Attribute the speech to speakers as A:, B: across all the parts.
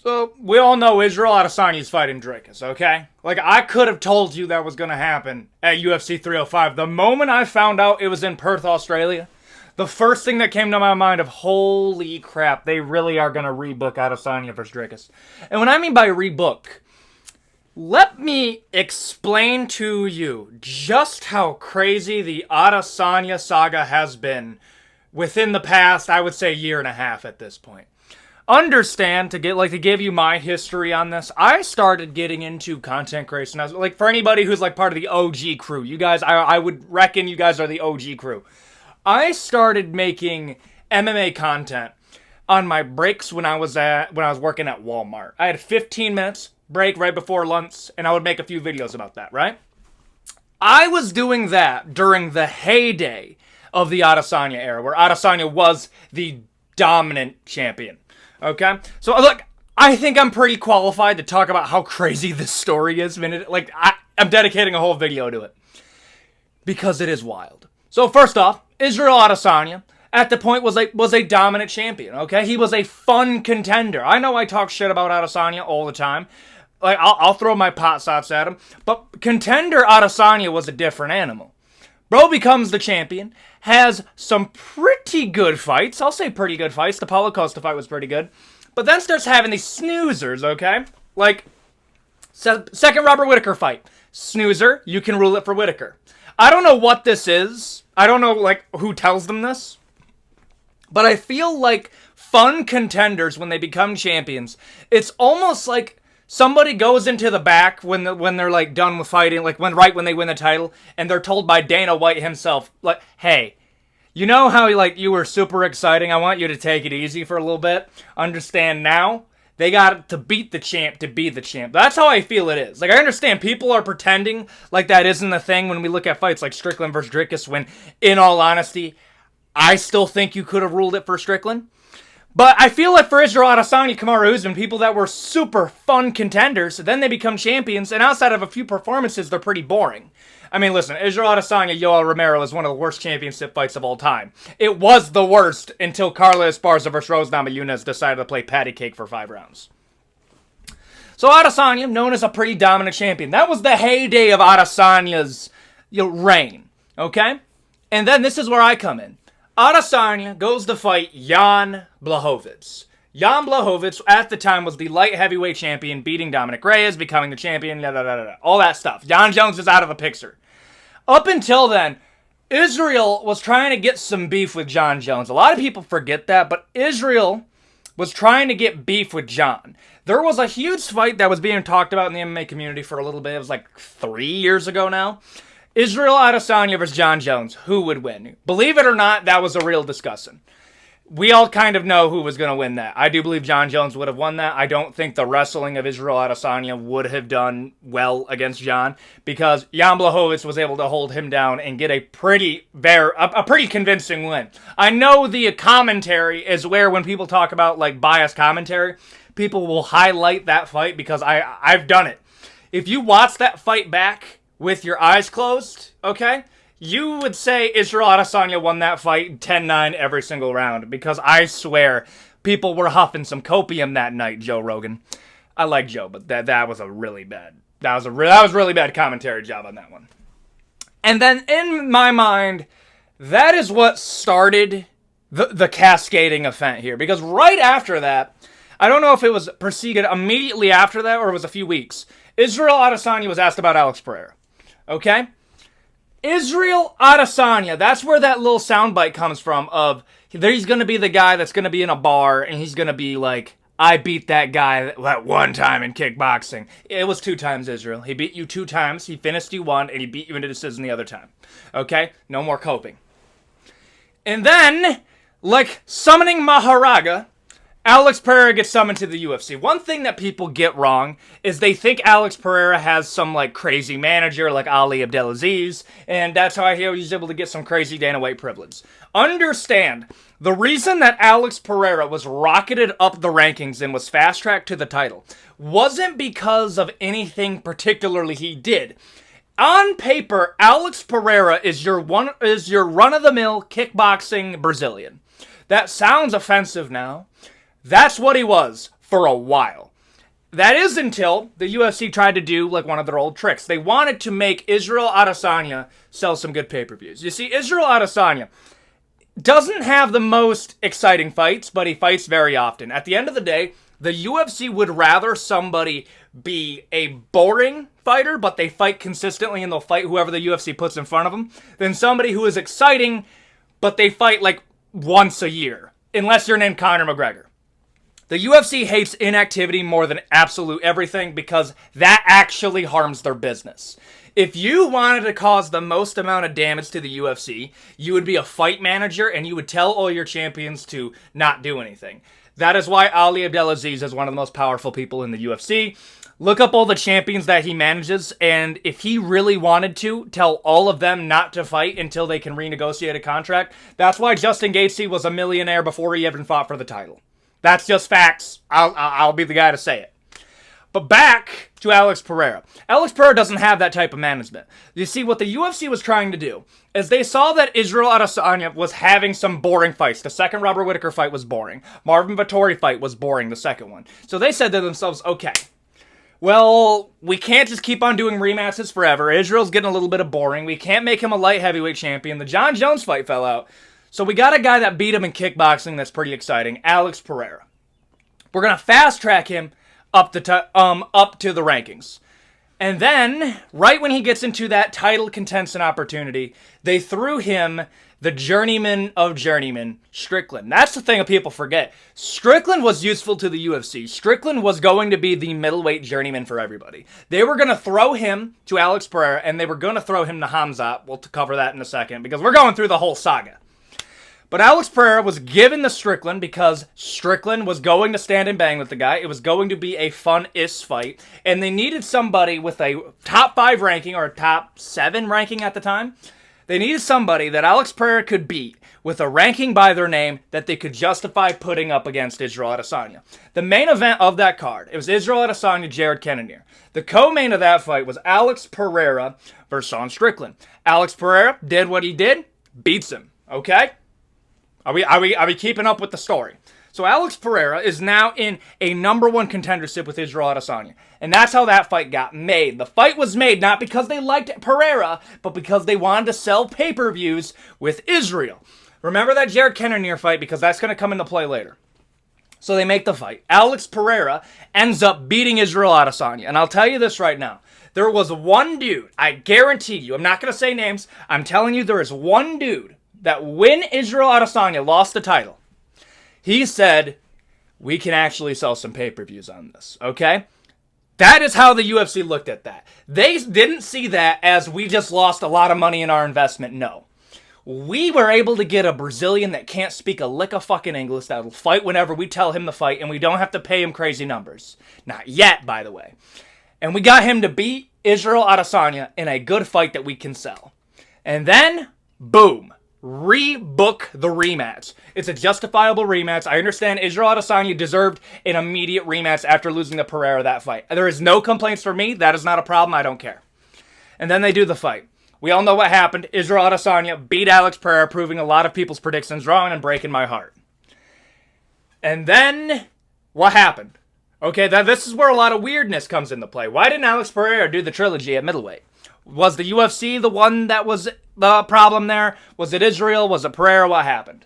A: So, we all know Israel Adesanya's fighting Dricus, okay? Like, I could have told you that was going to happen at UFC 305. The moment I found out it was in Perth, Australia, the first thing that came to my mind of, holy crap, they really are going to rebook Adesanya versus Dricus. And what I mean by rebook, let me explain to you just how crazy the Adesanya saga has been within the past, I would say, year and a half at this point. Understand, to give you my history on this, I started getting into content creation. I was, like, for anybody who's like part of the OG crew, you guys, I would reckon you guys are the OG crew. I started making MMA content on my breaks when I was working at Walmart. I had 15 minutes break right before lunch, and I would make a few videos about that, right? I was doing that during the heyday of the Adesanya era, where Adesanya was the dominant champion. Okay? So, look, I think I'm pretty qualified to talk about how crazy this story is. I'm dedicating a whole video to it. Because it is wild. So, first off, Israel Adesanya, at the point, was a dominant champion, okay? He was a fun contender. I know I talk shit about Adesanya all the time. Like, I'll throw my pot shots at him. But contender Adesanya was a different animal. Bro becomes the champion, has some pretty good fights. I'll say pretty good fights. The Paulo Costa fight was pretty good. But then starts having these snoozers, okay? Like, second Robert Whittaker fight. Snoozer, you can rule it for Whittaker. I don't know what this is. I don't know, like, who tells them this. But I feel like fun contenders, when they become champions, it's almost like somebody goes into the back when they're like done with fighting, like when they win the title, and they're told by Dana White himself, like, hey, you know how like you were super exciting? I want you to take it easy for a little bit. Understand now? They got to beat the champ to be the champ. That's how I feel it is. Like, I understand people are pretending like that isn't a thing when we look at fights like Strickland versus Dricus, when, in all honesty, I still think you could have ruled it for Strickland. But I feel like for Israel Adesanya, Kamaru Usman, people that were super fun contenders, then they become champions, and outside of a few performances, they're pretty boring. I mean, listen, Israel Adesanya, Yoel Romero is one of the worst championship fights of all time. It was the worst until Carla Esparza versus Rose Namajunas decided to play patty cake for 5 rounds. So Adesanya, known as a pretty dominant champion. That was the heyday of Adesanya's reign, okay? And then this is where I come in. Adesanya goes to fight Jan Blachowicz. Jan Blachowicz, at the time, was the light heavyweight champion, beating Dominic Reyes, becoming the champion, all that stuff. Jon Jones is out of the picture. Up until then, Israel was trying to get some beef with Jon Jones. A lot of people forget that, but Israel was trying to get beef with Jon. There was a huge fight that was being talked about in the MMA community for a little bit. It was like 3 years ago now. Israel Adesanya versus Jon Jones. Who would win? Believe it or not, that was a real discussion. We all kind of know who was going to win that. I do believe Jon Jones would have won that. I don't think the wrestling of Israel Adesanya would have done well against Jon, because Jan Blachowicz was able to hold him down and get a pretty convincing win. I know the commentary is where, when people talk about like biased commentary, people will highlight that fight, because I've done it. If you watch that fight back with your eyes closed, okay, you would say Israel Adesanya won that fight 10-9 every single round, because I swear people were huffing some copium that night, Joe Rogan. I like Joe, but that was a really bad, that was really bad commentary job on that one. And then in my mind, that is what started the cascading event here, because right after that, I don't know if it was preceded immediately after that or it was a few weeks, Israel Adesanya was asked about Alex Pereira. Okay? Israel Adesanya, that's where that little soundbite comes from of, he's going to be the guy that's going to be in a bar and he's going to be like, I beat that guy that one time in kickboxing. It was 2 times, Israel. He beat you 2 times, he finished you 1, and he beat you into decision the other time. Okay? No more coping. And then, like summoning Maharaga, Alex Pereira gets summoned to the UFC. One thing that people get wrong is they think Alex Pereira has some like crazy manager like Ali Abdelaziz, and that's how he's able to get some crazy Dana White privilege. Understand, the reason that Alex Pereira was rocketed up the rankings and was fast-tracked to the title wasn't because of anything particularly he did. On paper, Alex Pereira is your run-of-the-mill kickboxing Brazilian. That sounds offensive now. That's what he was for a while. that is until the UFC tried to do like one of their old tricks. They wanted to make Israel Adesanya sell some good pay-per-views. You see, Israel Adesanya doesn't have the most exciting fights, but he fights very often. At the end of the day, the UFC would rather somebody be a boring fighter, but they fight consistently and they'll fight whoever the UFC puts in front of them, than somebody who is exciting, but they fight like once a year, unless you're named Conor McGregor. The UFC hates inactivity more than absolute everything because that actually harms their business. If you wanted to cause the most amount of damage to the UFC, you would be a fight manager and you would tell all your champions to not do anything. That is why Ali Abdelaziz is one of the most powerful people in the UFC. Look up all the champions that he manages, and if he really wanted to, tell all of them not to fight until they can renegotiate a contract. That's why Justin Gaethje was a millionaire before he even fought for the title. That's just facts. I'll be the guy to say it. But back to Alex Pereira. Alex Pereira doesn't have that type of management. You see, what the UFC was trying to do is they saw that Israel Adesanya was having some boring fights. The second Robert Whittaker fight was boring. Marvin Vettori fight was boring, the second one. So they said to themselves, okay, well, we can't just keep on doing rematches forever. Israel's getting a little bit of boring. We can't make him a light heavyweight champion. The John Jones fight fell out. So we got a guy that beat him in kickboxing that's pretty exciting, Alex Pereira. We're going to fast track him up to the rankings. And then, right when he gets into that title contention opportunity, they threw him the journeyman of journeymen, Strickland. That's the thing that people forget. Strickland was useful to the UFC. Strickland was going to be the middleweight journeyman for everybody. They were going to throw him to Alex Pereira, and they were going to throw him to Hamzat. We'll cover that in a second, because we're going through the whole saga. But Alex Pereira was given the Strickland because Strickland was going to stand and bang with the guy. It was going to be a fun-ish fight. And they needed somebody with a top 5 ranking or a top 7 ranking at the time. They needed somebody that Alex Pereira could beat with a ranking by their name that they could justify putting up against Israel Adesanya. The main event of that card, it was Israel Adesanya, Jared Cannonier. The co-main of that fight was Alex Pereira versus Sean Strickland. Alex Pereira did what he did, beats him. Okay? Are we keeping up with the story? So Alex Pereira is now in a number 1 contendership with Israel Adesanya. And that's how that fight got made. The fight was made not because they liked Pereira, but because they wanted to sell pay-per-views with Israel. Remember that Jared Cannonier fight, because that's going to come into play later. So they make the fight. Alex Pereira ends up beating Israel Adesanya. And I'll tell you this right now. There was one dude, I guarantee you, I'm not going to say names, I'm telling you there is one dude that when Israel Adesanya lost the title, he said, we can actually sell some pay-per-views on this, okay? That is how the UFC looked at that. They didn't see that as we just lost a lot of money in our investment. No. We were able to get a Brazilian that can't speak a lick of fucking English that will fight whenever we tell him to fight, and we don't have to pay him crazy numbers. Not yet, by the way. And we got him to beat Israel Adesanya in a good fight that we can sell. And then, boom. Rebook the rematch. It's a justifiable rematch. I understand Israel Adesanya deserved an immediate rematch after losing to Pereira that fight. There is no complaints for me. That is not a problem. I don't care. And then they do the fight. We all know what happened. Israel Adesanya beat Alex Pereira, proving a lot of people's predictions wrong and breaking my heart. And then, what happened? Okay, this is where a lot of weirdness comes into play. Why didn't Alex Pereira do the trilogy at middleweight? Was the UFC the one that was the problem there? Was it Israel? Was it Pereira? What happened?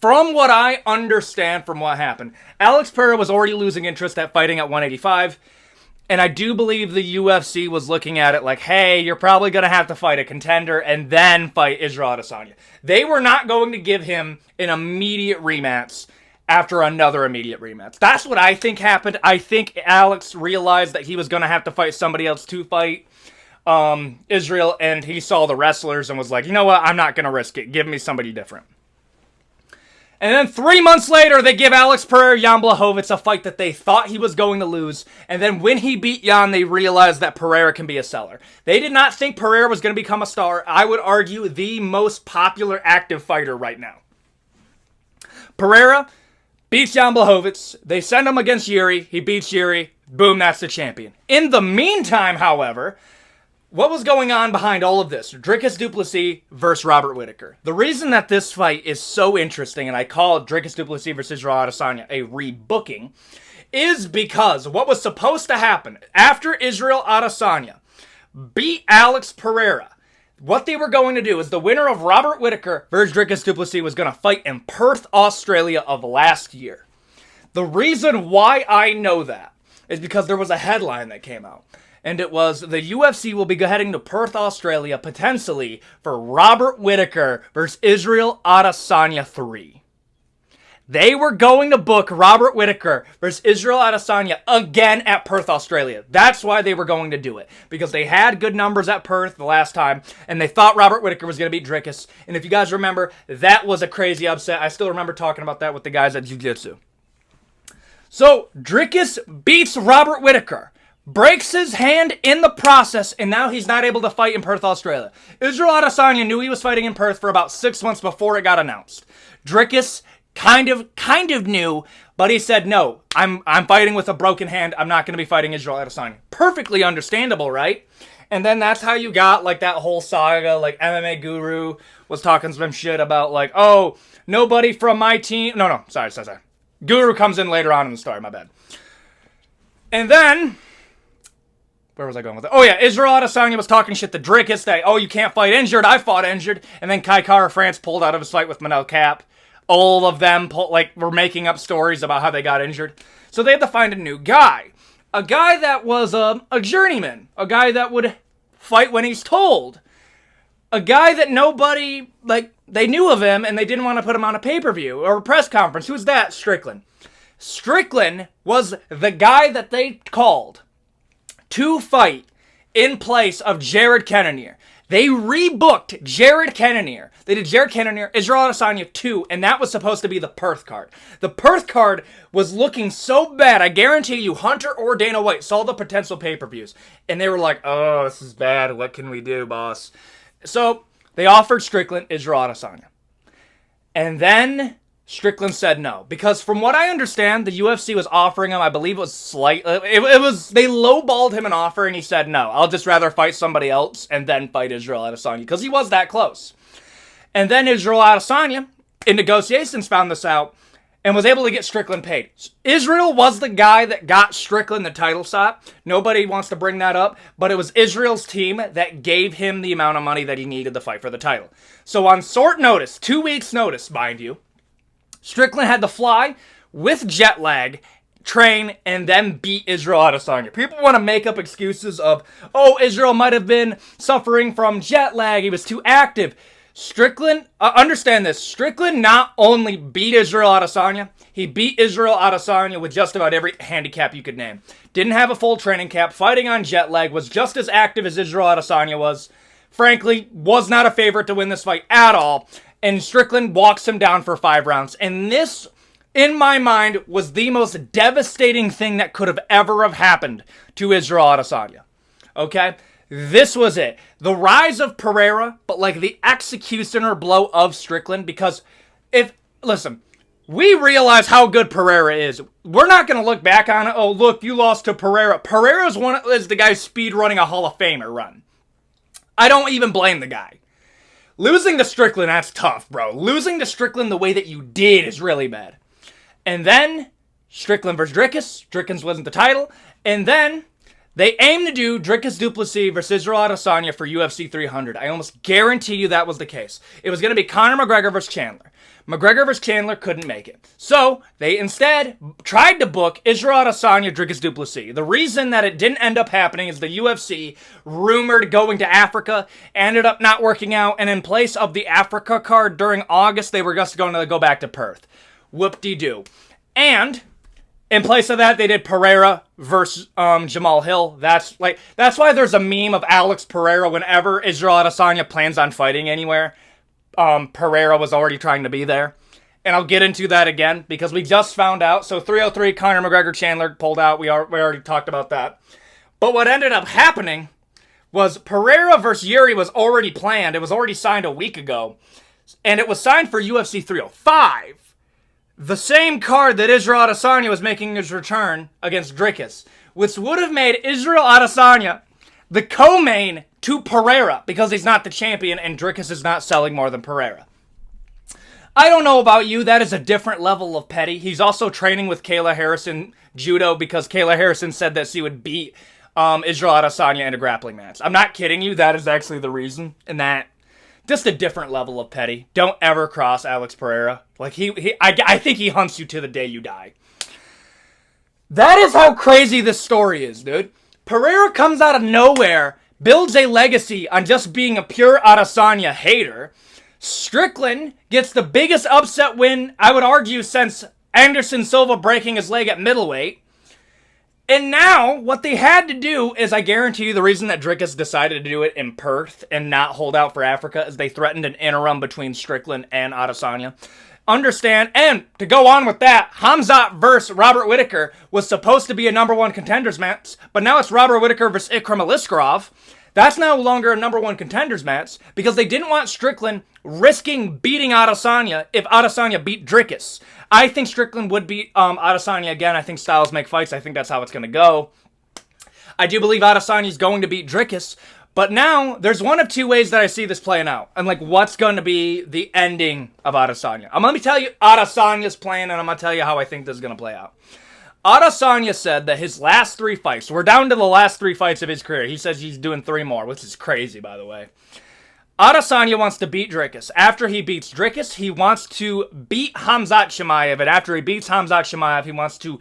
A: From what I understand from what happened, Alex Pereira was already losing interest at fighting at 185. And I do believe the UFC was looking at it like, hey, you're probably going to have to fight a contender and then fight Israel Adesanya. They were not going to give him an immediate rematch after another immediate rematch. That's what I think happened. I think Alex realized that he was going to have to fight somebody else to fight Israel, and he saw the wrestlers and was like, you know what, I'm not going to risk it. Give me somebody different. And then 3 months later, they give Alex Pereira Jan Blachowicz, a fight that they thought he was going to lose. And then when he beat Jan, they realized that Pereira can be a seller. They did not think Pereira was going to become a star. I would argue the most popular active fighter right now. Pereira beats Jan Blachowicz. They send him against Yuri. He beats Yuri. Boom, that's the champion. In the meantime, however, what was going on behind all of this? Dricus du Plessis versus Robert Whittaker. The reason that this fight is so interesting, and I call Dricus du Plessis versus Israel Adesanya a rebooking, is because what was supposed to happen after Israel Adesanya beat Alex Pereira, what they were going to do is the winner of Robert Whittaker versus Dricus du Plessis was going to fight in Perth, Australia of last year. The reason why I know that is because there was a headline that came out. And it was, the UFC will be heading to Perth, Australia, potentially for Robert Whittaker versus Israel Adesanya 3. They were going to book Robert Whittaker versus Israel Adesanya again at Perth, Australia. That's why they were going to do it. Because they had good numbers at Perth the last time, and they thought Robert Whittaker was going to beat Dricus. And if you guys remember, that was a crazy upset. I still remember talking about that with the guys at Jiu-Jitsu. So, Dricus beats Robert Whittaker, breaks his hand in the process, and now he's not able to fight in Perth, Australia. Israel Adesanya knew he was fighting in Perth for about 6 months before it got announced. Dricus kind of knew, but he said, no, I'm fighting with a broken hand. I'm not going to be fighting Israel Adesanya. Perfectly understandable, right? And then that's how you got, like, that whole saga, like, MMA Guru was talking some shit about, like, oh, nobody from my team. No, sorry. Guru comes in later on in the story, my bad. And then, where was I going with it? Oh yeah, Israel Adesanya was talking shit to Dricus that, oh, you can't fight injured, I fought injured. And then Kai Kara France pulled out of his fight with Manel Cap. All of them were making up stories about how they got injured. So they had to find a new guy. A guy that was a journeyman. A guy that would fight when he's told. A guy that nobody, they knew of him and they didn't want to put him on a pay-per-view or a press conference. Who's that? Strickland. Strickland was the guy that they called to fight in place of Jared Cannonier. They rebooked Jared Cannonier. They did Jared Cannonier, Israel Adesanya 2, and that was supposed to be the Perth card. The Perth card was looking so bad, I guarantee you Hunter or Dana White saw the potential pay-per-views, and they were like, oh, this is bad, what can we do, boss? So, they offered Strickland Israel Adesanya. And then Strickland said no. Because from what I understand, the UFC was offering him, I believe it was slight. They lowballed him an offer and he said no. I'll just rather fight somebody else and then fight Israel Adesanya. Because he was that close. And then Israel Adesanya, in negotiations, found this out and was able to get Strickland paid. Israel was the guy that got Strickland the title shot. Nobody wants to bring that up, but it was Israel's team that gave him the amount of money that he needed to fight for the title. So on short notice, 2 weeks notice, mind you, Strickland had to fly with jet lag, train, and then beat Israel Adesanya. People want to make up excuses of, oh, Israel might have been suffering from jet lag, he was too active. Strickland, understand this, Strickland not only beat Israel Adesanya, he beat Israel Adesanya with just about every handicap you could name. Didn't have a full training camp, fighting on jet lag, was just as active as Israel Adesanya was. Frankly, was not a favorite to win this fight at all. And Strickland walks him down for 5 rounds. And this, in my mind, was the most devastating thing that could have ever have happened to Israel Adesanya. Okay? This was it. The rise of Pereira, but like the executioner blow of Strickland. Because listen, we realize how good Pereira is. We're not going to look back on it. Oh, look, you lost to Pereira. Pereira is the guy speed running a Hall of Famer run. I don't even blame the guy. Losing to Strickland, that's tough, bro. Losing to Strickland the way that you did is really bad. And then, Strickland versus Dricus. Dricus wins the title. And then, they aim to do Dricus du Plessis versus Israel Adesanya for UFC 300. I almost guarantee you that was the case. It was going to be Conor McGregor versus Chandler. McGregor versus Chandler couldn't make it. So, they instead tried to book Israel Adesanya, Dricus du Plessis. The reason that it didn't end up happening is the UFC, rumored going to Africa, ended up not working out, and in place of the Africa card during August, they were just going to go back to Perth. Whoop-de-doo. And in place of that, they did Pereira versus Jamal Hill. That's why there's a meme of Alex Pereira whenever Israel Adesanya plans on fighting anywhere. Pereira was already trying to be there. And I'll get into that again because we just found out. So 303, Conor McGregor, Chandler pulled out. We already talked about that. But what ended up happening was Pereira versus Yuri was already planned. It was already signed a week ago. And it was signed for UFC 305. The same card that Israel Adesanya was making his return against Dricus. Which would have made Israel Adesanya the co-main to Pereira because he's not the champion and Dricus is not selling more than Pereira. I don't know about you. That is a different level of petty. He's also training with Kayla Harrison judo because Kayla Harrison said that she would beat Israel Adesanya in a grappling match. I'm not kidding you. That is actually the reason. And that, just a different level of petty. Don't ever cross Alex Pereira. Like, I think he hunts you to the day you die. That is how crazy this story is, dude. Pereira comes out of nowhere, builds a legacy on just being a pure Adesanya hater. Strickland gets the biggest upset win, I would argue, since Anderson Silva breaking his leg at middleweight. And now, what they had to do is, I guarantee you, the reason that Dricus decided to do it in Perth and not hold out for Africa is they threatened an interim between Strickland and Adesanya. Understand, and to go on with that, Khamzat versus Robert Whittaker was supposed to be a number one contenders match, but now it's Robert Whittaker versus Ikram Aliskerov. That's no longer a number one contenders match because they didn't want Strickland risking beating Adesanya if Adesanya beat Dricus. I think Strickland would beat Adesanya again. I think styles make fights. I think that's how it's going to go. I do believe Adesanya is going to beat Dricus. But now, there's one of two ways that I see this playing out. And, like, what's going to be the ending of Adesanya? I'm going to tell you Adesanya's plan, and I'm going to tell you how I think this is going to play out. Adesanya said that his last 3 fights, we're down to the last 3 fights of his career. He says he's doing 3 more, which is crazy, by the way. Adesanya wants to beat Dricus. After he beats Dricus, he wants to beat Khamzat Chimaev. And after he beats Khamzat Chimaev, he wants to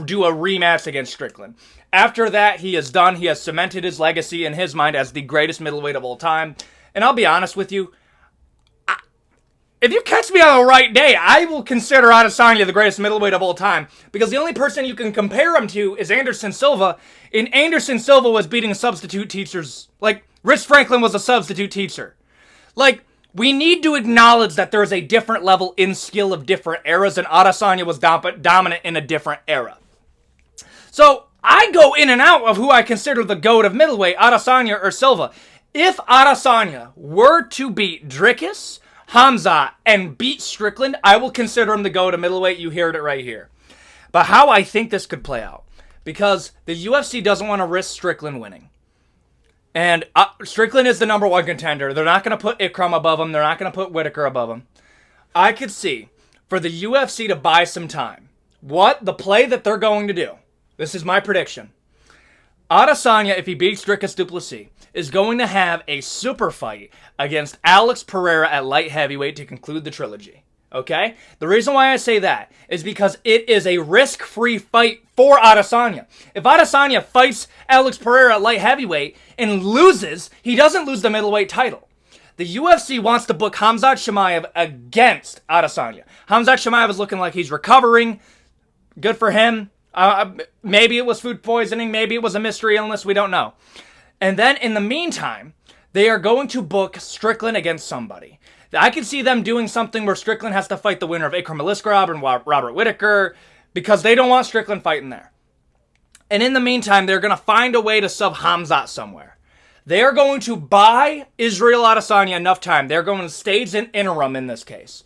A: do a rematch against Strickland. After that, he is done. He has cemented his legacy in his mind as the greatest middleweight of all time. And I'll be honest with you, if you catch me on the right day, I will consider Adesanya the greatest middleweight of all time. Because the only person you can compare him to is Anderson Silva. And Anderson Silva was beating substitute teachers. Like, Rich Franklin was a substitute teacher. Like, we need to acknowledge that there is a different level in skill of different eras. And Adesanya was dominant in a different era. So, I go in and out of who I consider the GOAT of middleweight, Adesanya or Silva. If Adesanya were to beat Dricus, Khamzat, and beat Strickland, I will consider him the GOAT of middleweight. You heard it right here. But how I think this could play out. Because the UFC doesn't want to risk Strickland winning. And Strickland is the number one contender. They're not going to put Ikram above him. They're not going to put Whittaker above him. I could see, for the UFC to buy some time, what the play that they're going to do. This is my prediction. Adesanya, if he beats Dricus du Plessis, is going to have a super fight against Alex Pereira at light heavyweight to conclude the trilogy. Okay? The reason why I say that is because it is a risk-free fight for Adesanya. If Adesanya fights Alex Pereira at light heavyweight and loses, he doesn't lose the middleweight title. The UFC wants to book Khamzat Chimaev against Adesanya. Khamzat Chimaev is looking like he's recovering. Good for him. Maybe it was food poisoning. Maybe it was a mystery illness. We don't know. And then in the meantime, they are going to book Strickland against somebody. I can see them doing something where Strickland has to fight the winner of Ikram Aliskerov and Robert Whittaker because they don't want Strickland fighting there. And in the meantime, they're going to find a way to sub Khamzat somewhere. They are going to buy Israel Adesanya enough time. They're going to stage an interim in this case.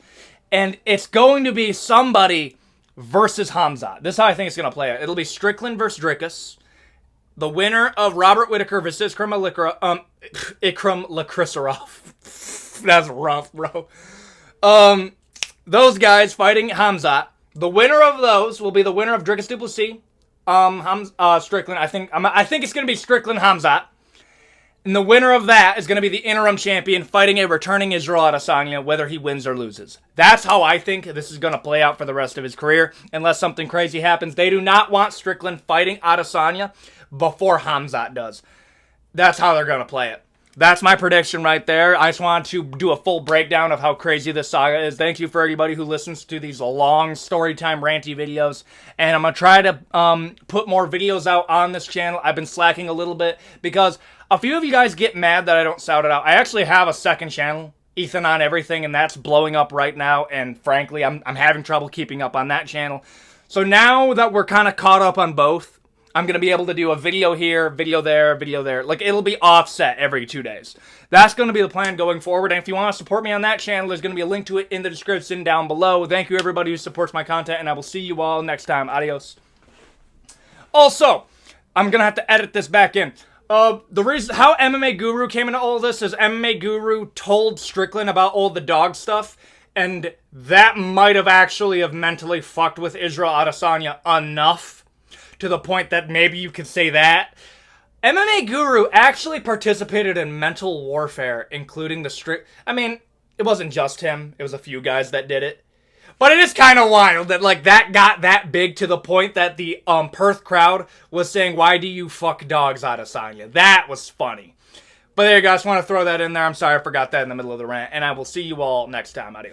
A: And it's going to be somebody versus Khamzat. This is how I think it's going to play out. It'll be Strickland versus Dricus. The winner of Robert Whittaker versus Ikram Lakrisarov. That's rough, bro. Those guys fighting Khamzat. The winner of those will be the winner of Dricus du Plessis. Strickland. I think it's going to be Strickland Khamzat. And the winner of that is going to be the interim champion fighting a returning Israel Adesanya, whether he wins or loses. That's how I think this is going to play out for the rest of his career, unless something crazy happens. They do not want Strickland fighting Adesanya before Khamzat does. That's how they're going to play it. That's my prediction right there. I just wanted to do a full breakdown of how crazy this saga is. Thank you for everybody who listens to these long storytime ranty videos. And I'm going to try to put more videos out on this channel. I've been slacking a little bit because a few of you guys get mad that I don't shout it out. I actually have a second channel, Ethan on Everything, and that's blowing up right now. And frankly, I'm having trouble keeping up on that channel. So now that we're kind of caught up on both, I'm going to be able to do a video here, video there, video there. Like, it'll be offset every 2 days. That's going to be the plan going forward. And if you want to support me on that channel, there's going to be a link to it in the description down below. Thank you, everybody who supports my content, and I will see you all next time. Adios. Also, I'm going to have to edit this back in. The reason how MMA Guru came into all this is MMA Guru told Strickland about all the dog stuff. And that might have actually have mentally fucked with Israel Adesanya enough to the point that maybe you could say that. MMA Guru actually participated in mental warfare, including I mean, it wasn't just him. It was a few guys that did it. But it is kind of wild that, like, that got that big to the point that the Perth crowd was saying, "Why do you fuck dogs, Adesanya?" That was funny. But there you guys, want to throw that in there. I'm sorry I forgot that in the middle of the rant. And I will see you all next time. Adios.